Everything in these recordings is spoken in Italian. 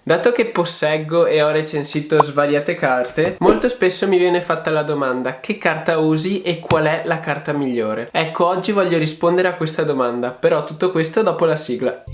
Dato che posseggo e ho recensito svariate carte, molto spesso mi viene fatta la domanda: che carta usi e qual è la carta migliore? Ecco, oggi voglio rispondere a questa domanda, però tutto questo dopo la sigla.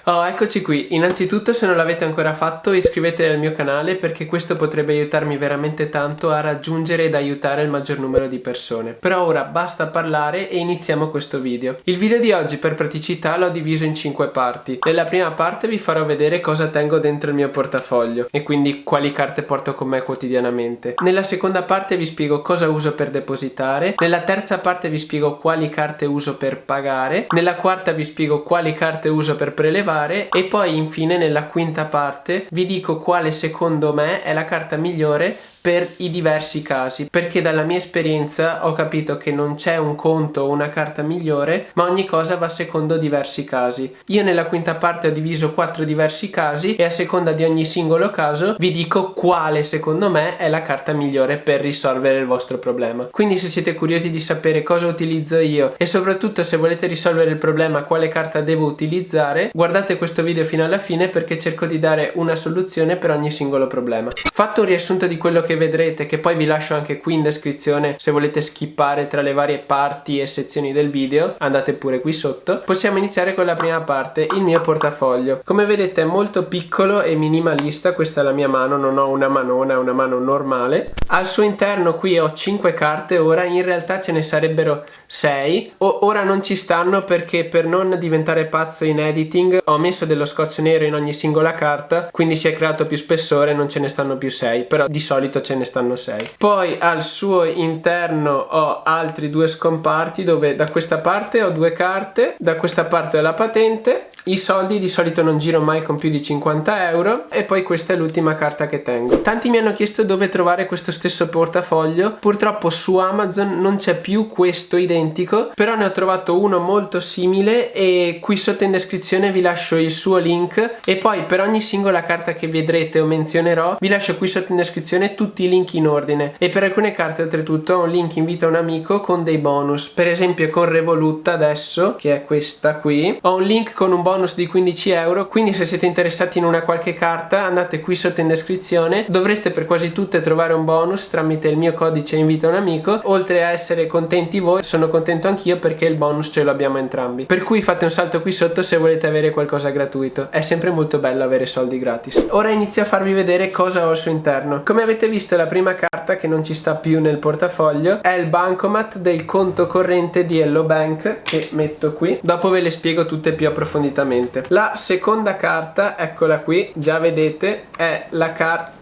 Oh, eccoci qui. Innanzitutto, se non l'avete ancora fatto, iscrivetevi al mio canale perché questo potrebbe aiutarmi veramente tanto a raggiungere ed aiutare il maggior numero di persone. Però ora basta parlare e iniziamo questo video. Il video di oggi, per praticità, l'ho diviso in 5 parti. Nella prima parte vi farò vedere cosa tengo dentro il mio portafoglio e quindi quali carte porto con me quotidianamente. Nella seconda parte vi spiego cosa uso per depositare. Nella terza parte vi spiego quali carte uso per pagare. Nella quarta vi spiego quali carte uso per prelevare. E poi infine nella quinta parte vi dico quale secondo me è la carta migliore per i diversi casi, perché dalla mia esperienza ho capito che non c'è un conto o una carta migliore, ma ogni cosa va secondo diversi casi. Io nella quinta parte ho diviso 4 diversi casi e a seconda di ogni singolo caso vi dico quale secondo me è la carta migliore per risolvere il vostro problema. Quindi se siete curiosi di sapere cosa utilizzo io e soprattutto se volete risolvere il problema quale carta devo utilizzare, guardate questo video fino alla fine perché cerco di dare una soluzione per ogni singolo problema. Fatto un riassunto di quello che vedrete, che poi vi lascio anche qui in descrizione se volete skippare tra le varie parti e sezioni del video, andate pure qui sotto. Possiamo iniziare con la prima parte, il mio portafoglio. Come vedete è molto piccolo e minimalista, questa è la mia mano, non ho una manona, è una mano normale. Al suo interno qui ho 5 carte, ora in realtà ce ne sarebbero 6, ora non ci stanno perché per non diventare pazzo in editing ho messo dello scotch nero in ogni singola carta, quindi si è creato più spessore e non ce ne stanno più 6, però di solito ce ne stanno 6. Poi al suo interno ho altri 2 scomparti dove da questa parte ho 2 carte, da questa parte ho la patente, i soldi di solito non giro mai con più di 50 euro e poi questa è l'ultima carta che tengo. Tanti mi hanno chiesto dove trovare questo stesso portafoglio, purtroppo su Amazon non c'è più questo identico, però ne ho trovato uno molto simile e qui sotto in descrizione vi lascio il suo link e poi per ogni singola carta che vedrete o menzionerò vi lascio qui sotto in descrizione tutti i link in ordine e per alcune carte oltretutto ho un link invita un amico con dei bonus, per esempio con Revolut adesso, che è questa qui, ho un link con un bonus di 15 euro, quindi se siete interessati in una qualche carta andate qui sotto in descrizione, dovreste per quasi tutte trovare un bonus tramite il mio codice invita un amico. Oltre a essere contenti voi, sono contento anch'io perché il bonus ce lo abbiamo entrambi, per cui fate un salto qui sotto se volete avere qualcosa gratuito, è sempre molto bello avere soldi gratis. Ora inizio a farvi vedere cosa ho al suo interno. Come avete visto la prima carta che non ci sta più nel portafoglio è il bancomat del conto corrente di Hello Bank che metto qui, dopo ve le spiego tutte più approfonditamente. La seconda carta, eccola qui, già vedete, è la carta.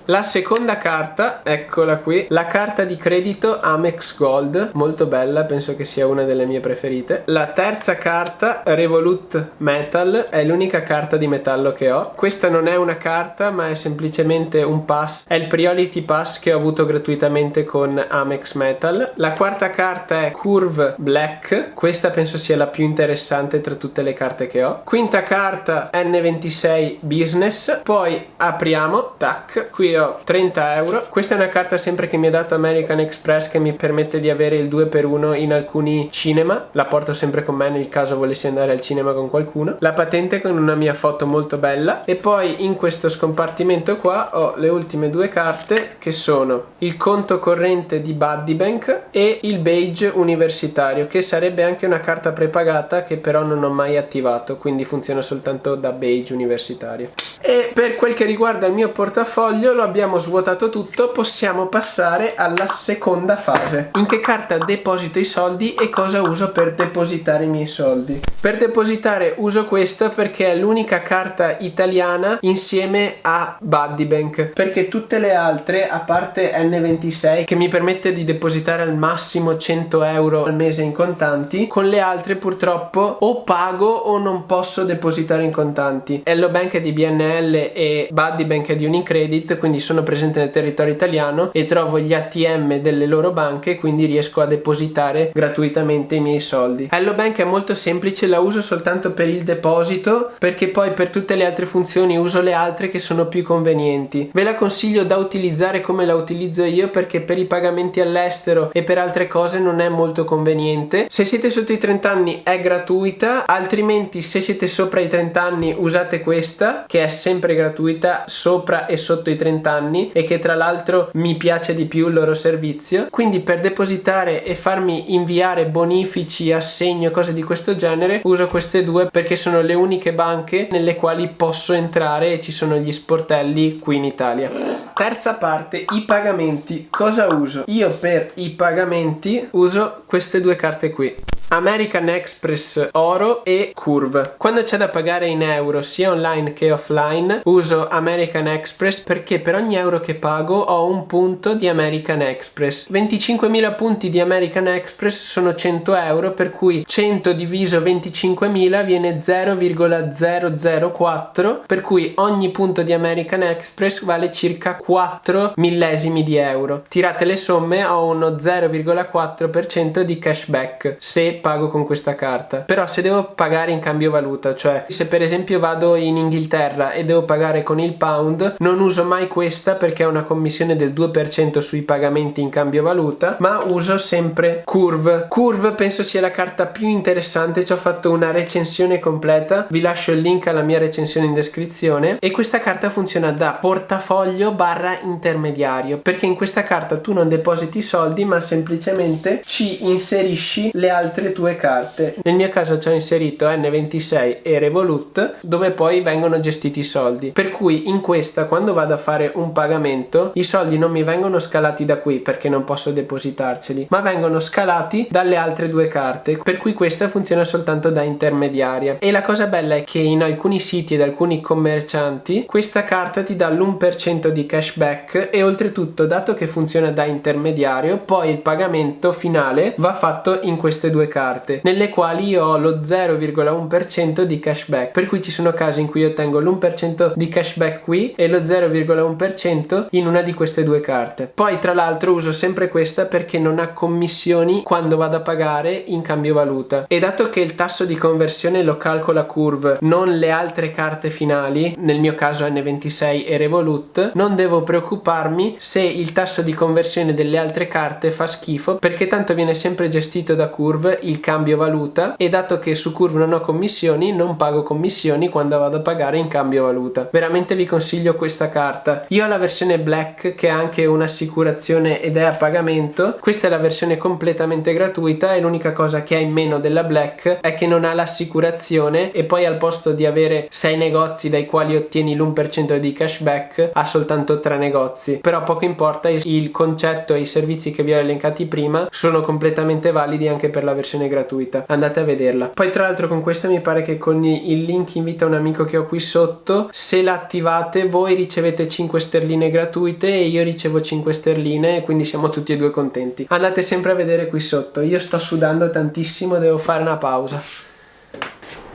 La seconda carta, eccola qui, la carta di credito Amex Gold, molto bella, penso che sia una delle mie preferite. La terza carta, Revolut Metal, è l'unica carta di metallo che ho. Questa non è una carta, ma è semplicemente un pass, è il Priority Pass che ho avuto gratuitamente con Amex Metal. La quarta carta è Curve Black, questa penso sia la più interessante tra tutte le carte che ho. Quinta carta, N26 Business, poi apriamo, tac, qui ho 30 euro. Questa è una carta sempre che mi ha dato American Express che mi permette di avere il 2x1 in alcuni cinema, la porto sempre con me nel caso volessi andare al cinema con qualcuno. La patente con una mia foto molto bella e poi in questo scompartimento qua ho le ultime 2 carte che sono il conto corrente di Buddy Bank e il badge universitario, che sarebbe anche una carta prepagata che però non ho mai attivato, quindi funziona soltanto da badge universitario. E per quel che riguarda il mio portafoglio lo abbiamo svuotato tutto, possiamo passare alla seconda fase. In che carta deposito i soldi e cosa uso per depositare i miei soldi? Per depositare uso questa perché è l'unica carta italiana insieme a Buddy Bank, perché tutte le altre, a parte N26 che mi permette di depositare al massimo 100 euro al mese in contanti, con le altre purtroppo o pago o non posso depositare in contanti. Hello Bank è di BNL e Buddy Bank è di Unicredit, quindi quindi sono presente nel territorio italiano e trovo gli ATM delle loro banche, quindi riesco a depositare gratuitamente i miei soldi. Hello Bank è molto semplice, la uso soltanto per il deposito, perché poi per tutte le altre funzioni uso le altre che sono più convenienti. Ve la consiglio da utilizzare come la utilizzo io, perché per i pagamenti all'estero e per altre cose non è molto conveniente. Se siete sotto i 30 anni è gratuita, altrimenti se siete sopra i 30 anni usate questa, che è sempre gratuita sopra e sotto i 30 anni, e che tra l'altro mi piace di più il loro servizio. Quindi per depositare e farmi inviare bonifici, assegno, cose di questo genere, uso queste due perché sono le uniche banche nelle quali posso entrare e ci sono gli sportelli qui in Italia. Terza parte, i pagamenti. Cosa uso? Io per i pagamenti uso queste due carte qui, American Express Oro e Curve. Quando c'è da pagare in euro sia online che offline uso American Express, perché per ogni euro che pago ho un punto di American Express. 25.000 punti di American Express sono 100 euro, per cui 100 diviso 25.000 viene 0,004, per cui ogni punto di American Express vale circa 4 millesimi di euro. Tirate le somme, ho uno 0,4% di cashback se pago con questa carta. Però se devo pagare in cambio valuta, cioè se per esempio vado in Inghilterra e devo pagare con il pound, non uso mai questa perché ha una commissione del 2% sui pagamenti in cambio valuta, ma uso sempre Curve. Curve penso sia la carta più interessante, ci ho fatto una recensione completa, vi lascio il link alla mia recensione in descrizione. E questa carta funziona da portafoglio barra intermediario, perché in questa carta tu non depositi soldi ma semplicemente ci inserisci le altre tue carte. Nel mio caso ci ho inserito N26 e Revolut, dove poi vengono gestiti i soldi, per cui in questa quando vado a fare un pagamento i soldi non mi vengono scalati da qui perché non posso depositarceli, ma vengono scalati dalle altre due carte, per cui questa funziona soltanto da intermediaria. E la cosa bella è che in alcuni siti ed alcuni commercianti questa carta ti dà l'1% di cashback, e oltretutto, dato che funziona da intermediario, poi il pagamento finale va fatto in queste due carte, nelle quali io ho lo 0,1% di cashback, per cui ci sono casi in cui io ottengo l'1% di cashback qui e lo 0,1% in una di queste due carte. Poi tra l'altro uso sempre questa perché non ha commissioni quando vado a pagare in cambio valuta, e dato che il tasso di conversione lo calcola Curve, non le altre carte finali, nel mio caso N26 e Revolut, non devo preoccuparmi se il tasso di conversione delle altre carte fa schifo, perché tanto viene sempre gestito da Curve il cambio valuta, e dato che su Curve non ho commissioni non pago commissioni quando vado a pagare in cambio valuta. Veramente vi consiglio questa carta. Io ho la versione Black che ha anche un'assicurazione ed è a pagamento, questa è la versione completamente gratuita, e l'unica cosa che ha in meno della Black è che non ha l'assicurazione, e poi al posto di avere 6 negozi dai quali ottieni l'1% di cashback ha soltanto 3 negozi. Però poco importa, il concetto e i servizi che vi ho elencati prima sono completamente validi anche per la versione gratuita, andate a vederla. Poi tra l'altro con questa mi pare che con il link invita un amico che ho qui sotto, se la attivate voi ricevete 5 sterline gratuite e io ricevo 5 sterline, e quindi siamo tutti e due contenti. Andate sempre a vedere qui sotto. Io sto sudando tantissimo, devo fare una pausa.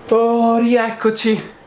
Oh, rieccoci.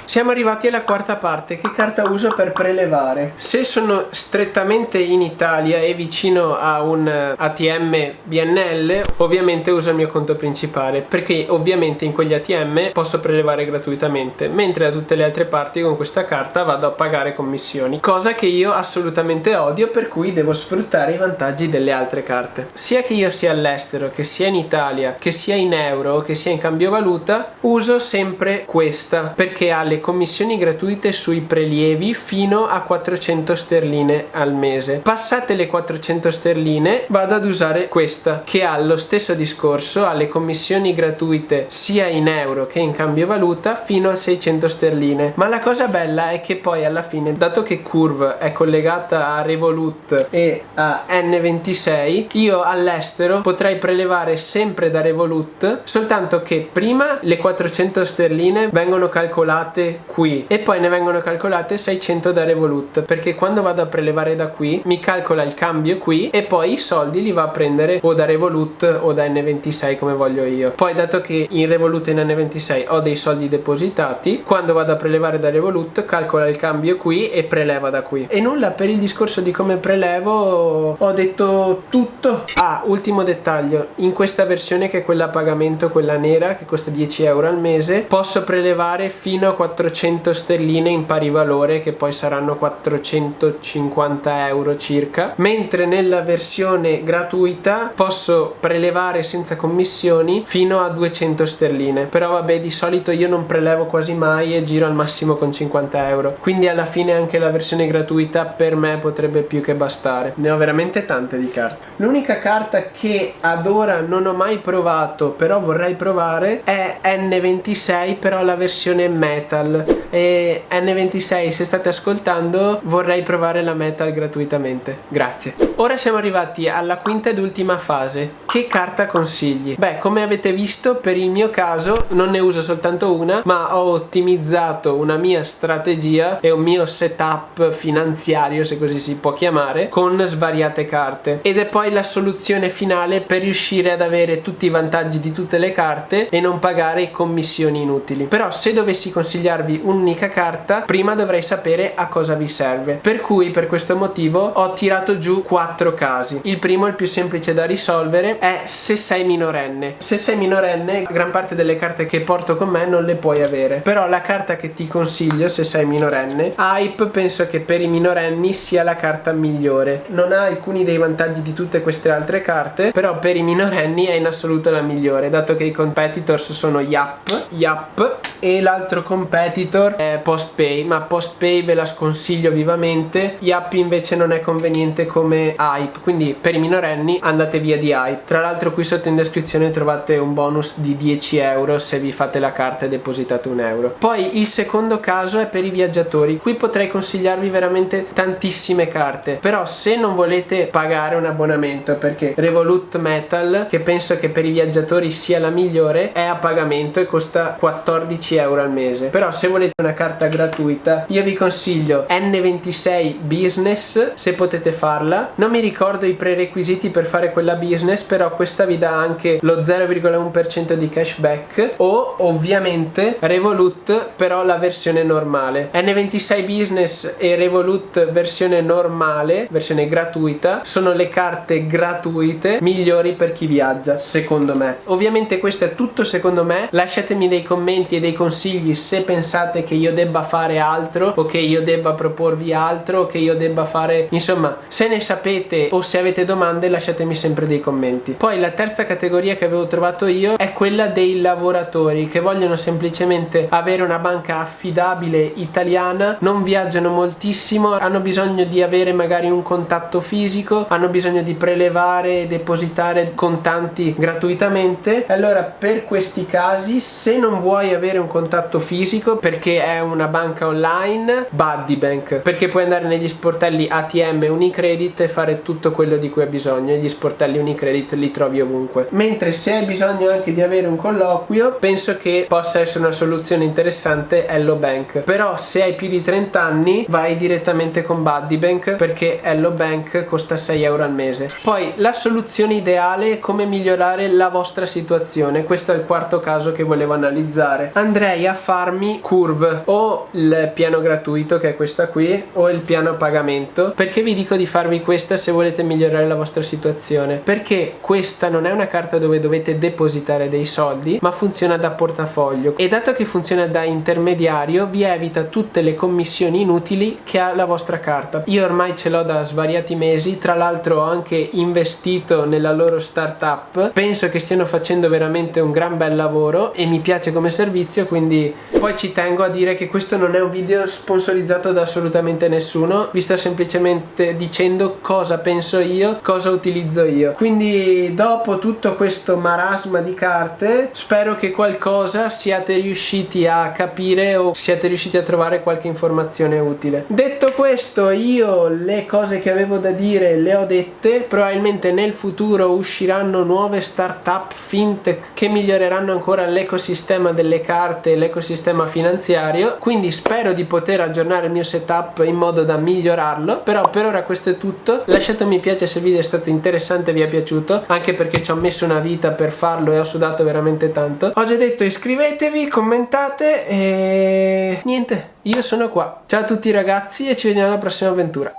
Siamo arrivati alla quarta parte. Che carta uso per prelevare? Se sono strettamente in Italia e vicino a un ATM BNL, ovviamente uso il mio conto principale, perché ovviamente in quegli ATM posso prelevare gratuitamente, mentre da tutte le altre parti con questa carta vado a pagare commissioni, cosa che io assolutamente odio, per cui devo sfruttare i vantaggi delle altre carte. Sia che io sia all'estero, che sia in Italia, che sia in euro, che sia in cambio valuta, uso sempre questa, perché ha le commissioni gratuite sui prelievi fino a 400 sterline al mese. Passate le 400 sterline vado ad usare questa, che ha lo stesso discorso, ha le commissioni gratuite sia in euro che in cambio valuta fino a 600 sterline. Ma la cosa bella è che poi alla fine, dato che Curve è collegata a Revolut e a N26, io all'estero potrei prelevare sempre da Revolut, soltanto che prima le 400 sterline vengono calcolate prelevate qui e poi ne vengono calcolate 600 da Revolut, perché quando vado a prelevare da qui mi calcola il cambio qui e poi i soldi li va a prendere o da Revolut o da N26 come voglio io. Poi dato che in Revolut e in N26 ho dei soldi depositati, quando vado a prelevare da Revolut calcola il cambio qui e preleva da qui. E nulla, per il discorso di come prelevo ho detto tutto. Ultimo dettaglio, in questa versione che è quella a pagamento, quella nera che costa 10 euro al mese, posso prelevare fino a 400 sterline in pari valore, che poi saranno 450 euro circa, mentre nella versione gratuita posso prelevare senza commissioni fino a 200 sterline. Però vabbè, di solito io non prelevo quasi mai e giro al massimo con 50 euro, quindi alla fine anche la versione gratuita per me potrebbe più che bastare. Ne ho veramente tante di carte. L'unica carta che ad ora non ho mai provato però vorrei provare è N26, però la versione metal. E N26, se state ascoltando, vorrei provare la metal gratuitamente, grazie. Ora siamo arrivati alla quinta ed ultima fase. Che carta consigli? Beh, come avete visto, per il mio caso non ne uso soltanto una, ma ho ottimizzato una mia strategia e un mio setup finanziario, se così si può chiamare, con svariate carte, ed è poi la soluzione finale per riuscire ad avere tutti i vantaggi di tutte le carte e non pagare commissioni inutili. Però se dovessi consigliarvi un'unica carta, prima dovrei sapere a cosa vi serve, per cui per questo motivo ho tirato giù 4 casi. Il primo, il più semplice da risolvere, è se sei minorenne. Se sei minorenne, gran parte delle carte che porto con me non le puoi avere, però la carta che ti consiglio se sei minorenne, Hype, penso che per i minorenni sia la carta migliore. Non ha alcuni dei vantaggi di tutte queste altre carte, però per i minorenni è in assoluto la migliore, dato che i competitors sono Yap e l'altro competitor è Postpay, ma Postpay ve la sconsiglio vivamente. Yap invece non è conveniente come Hype, quindi per i minorenni andate via di Hype. Tra l'altro qui sotto in descrizione trovate un bonus di 10 euro se vi fate la carta e depositate 1 euro. Poi il secondo caso è per i viaggiatori. Qui potrei consigliarvi veramente tantissime carte, però se non volete pagare un abbonamento, perché Revolut Metal, che penso che per i viaggiatori sia la migliore, è a pagamento e costa 14 euro al mese. Però se volete una carta gratuita io vi consiglio N26 Business, se potete farla. Non mi ricordo i prerequisiti per fare quella business, però questa vi dà anche lo 0,1% di cashback, o ovviamente Revolut però la versione normale. N26 Business e Revolut versione normale, versione gratuita, sono le carte gratuite migliori per chi viaggia, secondo me. Ovviamente questo è tutto secondo me, lasciatemi dei commenti e dei consigli se pensate che io debba fare altro o che io debba proporvi altro o che io debba fare, insomma, se ne sapete o se avete domande lasciatemi sempre dei commenti. Poi la terza categoria che avevo trovato io è quella dei lavoratori che vogliono semplicemente avere una banca affidabile italiana, non viaggiano moltissimo, hanno bisogno di avere magari un contatto fisico, hanno bisogno di prelevare e depositare contanti gratuitamente. Allora per questi casi, se non vuoi avere un contatto fisico perché è una banca online, Buddybank, perché puoi andare negli sportelli ATM Unicredit e fare tutto quello di cui hai bisogno, e gli sportelli Unicredit li trovi ovunque. Mentre se hai bisogno anche di avere un colloquio, penso che possa essere una soluzione interessante Hello Bank, però se hai più di 30 anni vai direttamente con Buddybank, perché Hello Bank costa 6 euro al mese. Poi la soluzione ideale è come migliorare la vostra situazione. Questo è il quarto caso che volevo analizzare. Andrei a farmi Curve, o il piano gratuito che è questa qui, o il piano a pagamento. Perché vi dico di farvi questa se volete migliorare la vostra situazione? Perché questa non è una carta dove dovete depositare dei soldi, ma funziona da portafoglio, e dato che funziona da intermediario vi evita tutte le commissioni inutili che ha la vostra carta. Io ormai ce l'ho da svariati mesi, tra l'altro ho anche investito nella loro startup, penso che stiano facendo veramente un gran bel lavoro e mi piace come servizio, quindi poi ci tengo a dire che questo non è un video sponsorizzato da assolutamente nessuno, vi sto semplicemente dicendo cosa penso io, cosa utilizzo io, quindi quindi dopo tutto questo marasma di carte spero che qualcosa siate riusciti a capire o siate riusciti a trovare qualche informazione utile. Detto questo, io le cose che avevo da dire le ho dette. Probabilmente nel futuro usciranno nuove startup fintech che miglioreranno ancora l'ecosistema delle carte e l'ecosistema finanziario, quindi spero di poter aggiornare il mio setup in modo da migliorarlo. Però per ora questo è tutto. Lasciate un mi piace se il video è stato interessante e vi è piaciuto, anche perché ci ho messo una vita per farlo e ho sudato veramente tanto. Ho già detto, iscrivetevi, commentate e niente, io sono qua. Ciao a tutti ragazzi e ci vediamo alla prossima avventura.